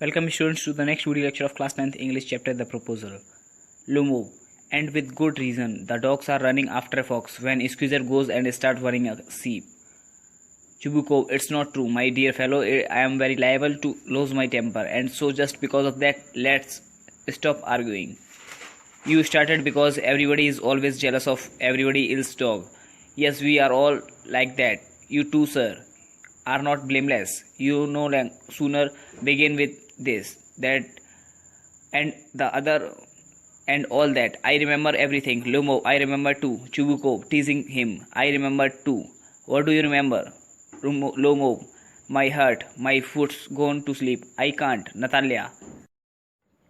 Welcome students to the next video lecture of class 9th English chapter The Proposal. Lumo. And with good reason, the dogs are running after a fox when Squeezer goes and starts worrying a sheep. Chubukov, it's not true, my dear fellow. I am very liable to lose my temper, and so just because of that, let's stop arguing. You started because everybody is always jealous of everybody else's dog. Yes, we are all like that. You too, sir, are not blameless. You no sooner begin with this, that, and the other, and all that. I remember everything. Lumo, I remember too. Chubukov, teasing him. I remember too. What do you remember? Lumo, my heart, my foot's gone to sleep. I can't. Natalia,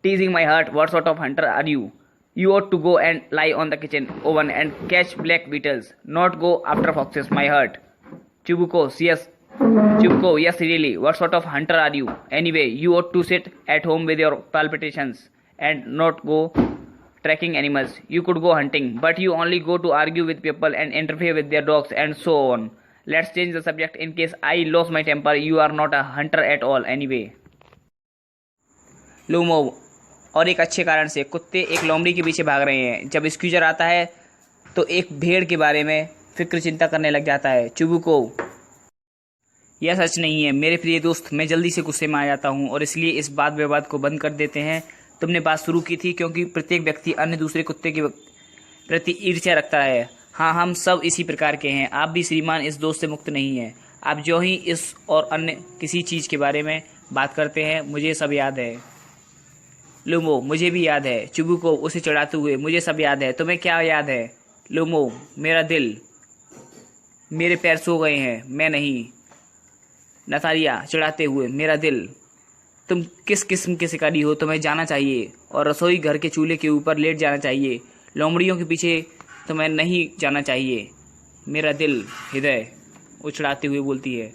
teasing my heart. What sort of hunter are you? You ought to go and lie on the kitchen oven and catch black beetles, not go after foxes, my heart. Chubukov, yes. Chubukov, yes, really. What sort of hunter are you? Anyway, you ought to sit at home with your palpitations and not go tracking animals. You could go hunting, but you only go to argue with people and interfere with their dogs and so on. Let's change the subject in case I lose my temper. You are not a hunter at all anyway. LUMO, और एक अच्छे कारण से कुत्ते एक लोमड़ी के पीछे भाग रहे हैं। जब स्क्वीजर आता है तो एक भेड़ के बारे में फिक्र चिंता करने लग जाता है। चुबुकोव, यह सच नहीं है मेरे प्रिय दोस्त, मैं जल्दी से गुस्से में आ जाता हूँ और इसलिए इस बात विवाद को बंद कर देते हैं। तुमने बात शुरू की थी क्योंकि प्रत्येक व्यक्ति अन्य दूसरे कुत्ते के प्रति ईर्ष्या रखता है। हाँ, हम सब इसी प्रकार के हैं। आप भी श्रीमान इस दोष से मुक्त नहीं हैं। आप जो ही इस और अन्य किसी चीज़ के बारे में बात करते हैं, मुझे सब याद है। लूमो, मुझे भी याद है। चुबुकोव, उसे चढ़ाते हुए, मुझे सब याद है। तुम्हें क्या याद है? लूमो, मेरा दिल, मेरे पैर सो गए हैं, मैं नहीं। नतालिया, चढ़ाते हुए, मेरा दिल। तुम किस किस्म के शिकारी हो? तुम्हें जाना चाहिए और रसोई घर के चूल्हे के ऊपर लेट जाना चाहिए। लोमड़ियों के पीछे तुम्हें नहीं जाना चाहिए। मेरा दिल, हृदय, उछड़ाते हुए बोलती है।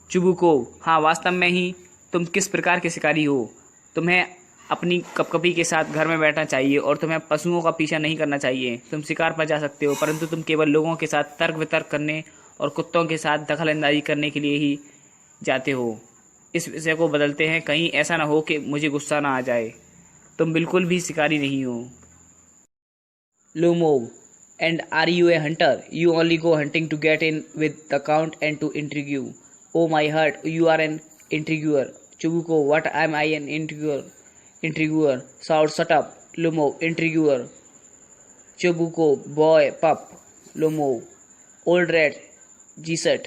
चुबुकोव, हाँ, वास्तव में ही तुम किस प्रकार के शिकारी हो? तुम्हें अपनी कपकपी के साथ घर में बैठना चाहिए और तुम्हें पशुओं का पीछा नहीं करना चाहिए। तुम शिकार पर जा सकते हो, परंतु तुम केवल लोगों के साथ तर्क वितर्क करने और कुत्तों के साथ दखल अंदाजी करने के लिए ही जाते हो। इस विषय को बदलते हैं, कहीं ऐसा ना हो कि मुझे गुस्सा ना आ जाए। तुम बिल्कुल भी शिकारी नहीं हो। लूमो, and are you a hunter? You only go hunting to get in with the count and to intrigue. Oh my heart, you are an intriguer. Chubukov, what am I, an intriguer? Shout, shut up. Lumo, intriguer. Chubukov, boy, pup. Lumo, old rat, Jesuit.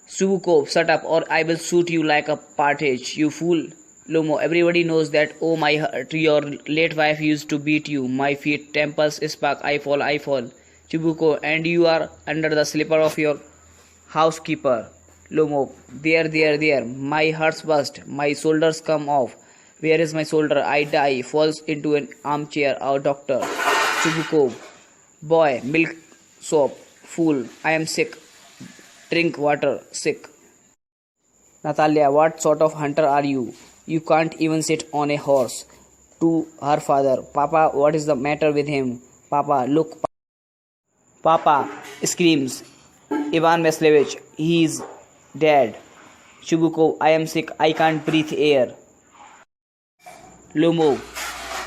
Chubukov, shut up or I will shoot you like a partridge, you fool. Lumo, everybody knows that. Oh my heart, your late wife used to beat you. My feet, temples spark, I fall. Chubukov, and you are under the slipper of your housekeeper. Lumo, there, my heart's burst, my shoulders come off. Where is my shoulder? I die, falls into an armchair. Our doctor. Chubukov, boy, milk, soap, fool, I am sick. Drink water, sick. Natalia, what sort of hunter are you? You can't even sit on a horse. To her father, Papa, what is the matter with him? Papa, look. Papa screams. Ivan Vasilevich, he is dead. Chubukov, I am sick, I can't breathe air. LUMO,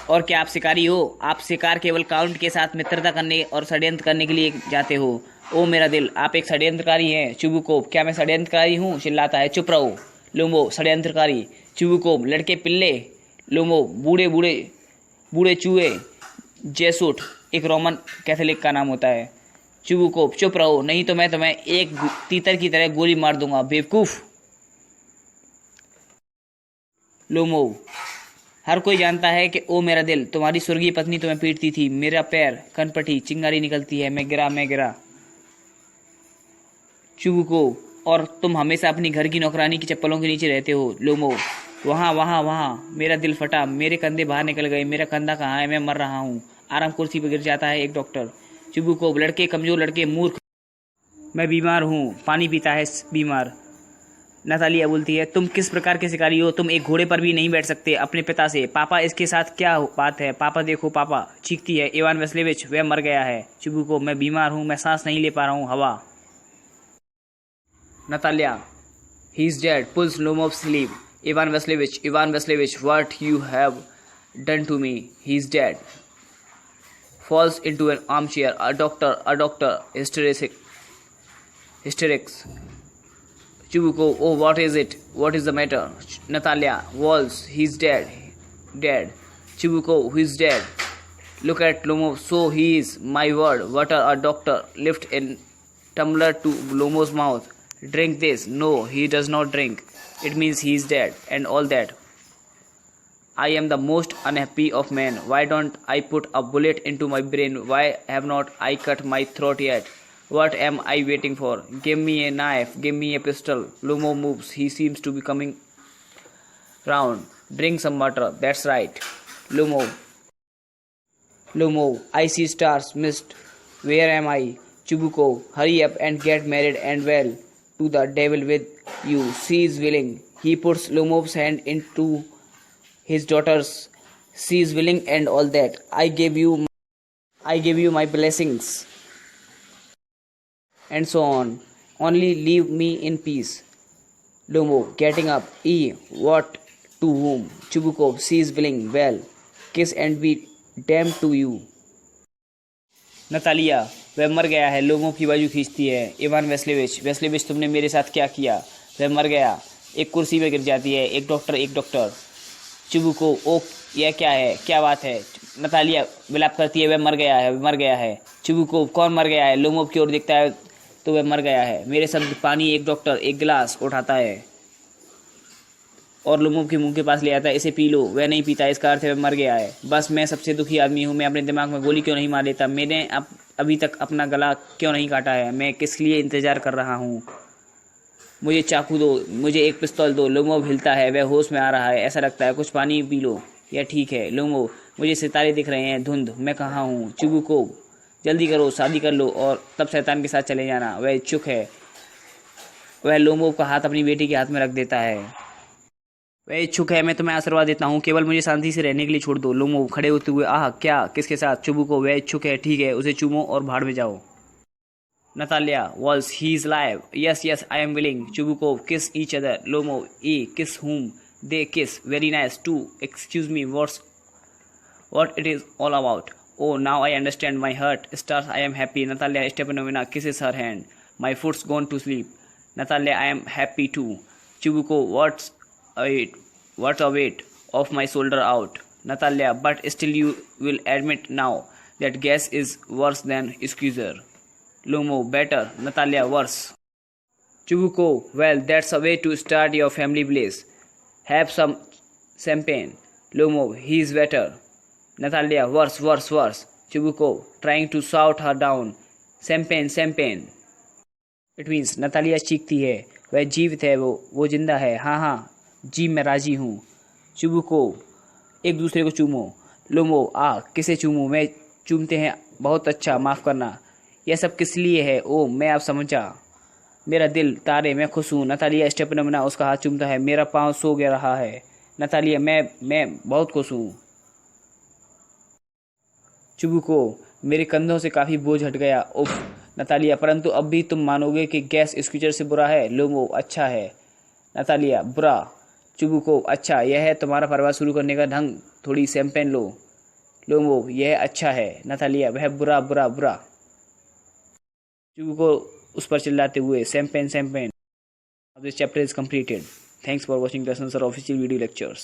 और क्या आप शिकारी हो? आप शिकार केवल count के साथ मित्रता करने और षड्यंत्र करने के लिए जाते हो। ओ मेरा दिल, आप एक षड्यंत्रकारी हैं। चुबुकोव, क्या मैं षड्यंत्रकारी हूँ? चिल्लाता है। चुप रहो। लूमो, षड्यंत्रकारी। चुबुकोव, लड़के पिल्ले। लूमो, बूढ़े चूहे। जेसुट एक रोमन कैथोलिक का नाम होता है। चुबुकोव, चुप रहो, नहीं तो मैं तुम्हें एक तीतर की तरह गोली मार दूंगा, बेवकूफ। लूमो, हर कोई जानता है कि ओ मेरा दिल, तुम्हारी स्वर्गीय पत्नी तुम्हें पीटती थी। मेरा पैर, कनपटी, चिंगारी निकलती है, मैं गिरा। चुबुकोव, और तुम हमेशा अपनी घर की नौकरानी की चप्पलों के नीचे रहते हो। लूमो, वहाँ, मेरा दिल फटा, मेरे कंधे बाहर निकल गए। मेरा कंधा कहाँ है? मैं मर रहा हूँ। आराम कुर्सी पर गिर जाता है एक डॉक्टर। चुबुकोव, लड़के, कमजोर लड़के, मूर्ख। मैं बीमार हूँ, पानी पीता है बीमार। नतालिया बोलती है, तुम किस प्रकार के शिकारी हो? तुम एक घोड़े पर भी नहीं बैठ सकते अपने पिता से। पापा, इसके साथ क्या बात है? पापा देखो, पापा, चीखती है। इवान वेस्लेविच, वह मर गया है। चुबुकोव, मैं बीमार हूँ, मैं सांस नहीं ले पा रहा हूँ, हवा। Natalia, He's dead. Pulls Lomov's sleeve. Ivan Vasilevich, what you have done to me? He's dead. Falls into an armchair. A doctor. Hysterics. Chubukov, oh, what is it? What is the matter? Natalia, Walls, he's dead. Dead. Chubukov, he's dead. Look at Lomov, so he is. My word, what a doctor. Lift a tumbler to Lomov's mouth. Drink this. No, he does not drink. It means he is dead, and all that. I am the most unhappy of men. Why don't I put a bullet into my brain? Why have not I cut my throat yet? What am I waiting for? Give me a knife. Give me a pistol. Lomov moves. He seems to be coming round. Drink some water. That's right. Lomov, I see stars. Mist. Where am I? Chubukov, hurry up and get married and well. To the devil with you. She is willing. He puts Lomov's hand into his daughter's. She is willing and all that. I give you my blessings. And so on. Only leave me in peace. Lomov, getting up. What? To whom? Chubukov, she is willing. Well, kiss and be damned to you. Natalia, वह मर गया है। Lomov की बाजू खींचती है। Ivan वेस्लेविच, तुमने मेरे साथ क्या किया? वह मर गया। एक कुर्सी में गिर जाती है। एक डॉक्टर। चुबुकोव, ओ, यह क्या है? क्या बात है? नतालिया विलाप करती है, वह मर गया है। चुबुकोव, कौन मर गया है? लोमोव की ओर देखता है तो वह मर गया है। मेरे शब्द पानी। एक डॉक्टर एक गिलास उठाता है और लोमोव के मुंह के पास ले आता है। इसे पी लो। वह नहीं पीता। इसका अर्थ है वह मर गया है। बस मैं सबसे दुखी आदमी हूँ। मैं अपने दिमाग में गोली क्यों नहीं मार लेता? मैंने अभी तक अपना गला क्यों नहीं काटा है? मैं किस लिए इंतजार कर रहा हूँ? मुझे चाकू दो। मुझे एक पिस्तौल दो। लोमोव हिलता है। वह होश में आ रहा है। ऐसा लगता है। कुछ पानी पी लो। यह ठीक है। लोमोव, मुझे सितारे दिख रहे हैं। धुंध। मैं कहाँ हूँ? चुबुकोव, जल्दी करो, शादी कर लो और तब शैतान के साथ चले जाना। वह इच्छुक है। वह लोमोव का हाथ अपनी बेटी के हाथ में रख देता है। वह इच्छुक है। मैं तुम्हें आशीर्वाद देता हूँ। केवल मुझे शांति से रहने के लिए छोड़ दो। लोमोव खड़े होते हुए, आह, क्या? किसके साथ? चुबुकोव, वह इच्छुक है। ठीक है, उसे चूमो और भाड़ में जाओ। Natalia, Walls, he is alive. Yes, I am willing. Chubukov, kiss each other. Lomov, kiss whom? They kiss. Very nice too. Excuse me, what it is all about? Oh, now I understand. My heart starts. I am happy. Natalia Stepanovna kisses her hand. My foot's gone to sleep. Natalia, I am happy too. Chubukov, what's a weight of my shoulder out? Natalia, but still you will admit now that gas is worse than squeezer. Lomov, better. Natalia, worse. Chubukov, well, that's a way to start your family bliss. Have some champagne. Lomov, he's better. Natalia, worse. Chubukov, trying to shout her down. Champagne. It means Natalia चीखती है, वह जीवित है, वो जिंदा है। हाँ, जी मैं राजी हूँ। Chubukov, एक दूसरे को चूमो। Lomov, किसे चूमूं? मैं चूमते हैं। बहुत अच्छा, माफ करना। यह सब किस लिए है? ओह, मैं अब समझा। मेरा दिल, तारे, मैं खुश हूँ। नतालिया स्टेपनोवा उसका हाथ चूमता है। मेरा पाँव सो गया रहा है। नतालिया, मैं बहुत खुश हूँ। चुबुकोव, मेरे कंधों से काफ़ी बोझ हट गया। उफ। नतालिया, परंतु अब भी तुम मानोगे कि गैस स्क्वीजर से बुरा है? लोमोव, अच्छा है। नतालिया, बुरा। चुबुकोव, अच्छा, यह है तुम्हारा परिवार शुरू करने का ढंग। थोड़ी शैंपेन लो। लोमोव, यह अच्छा है। नतालिया, वह बुरा। चुबुकोव उस पर चिल्लाते हुए, champagne. This chapter is completed. Thanks for watching the Sensor official video lectures.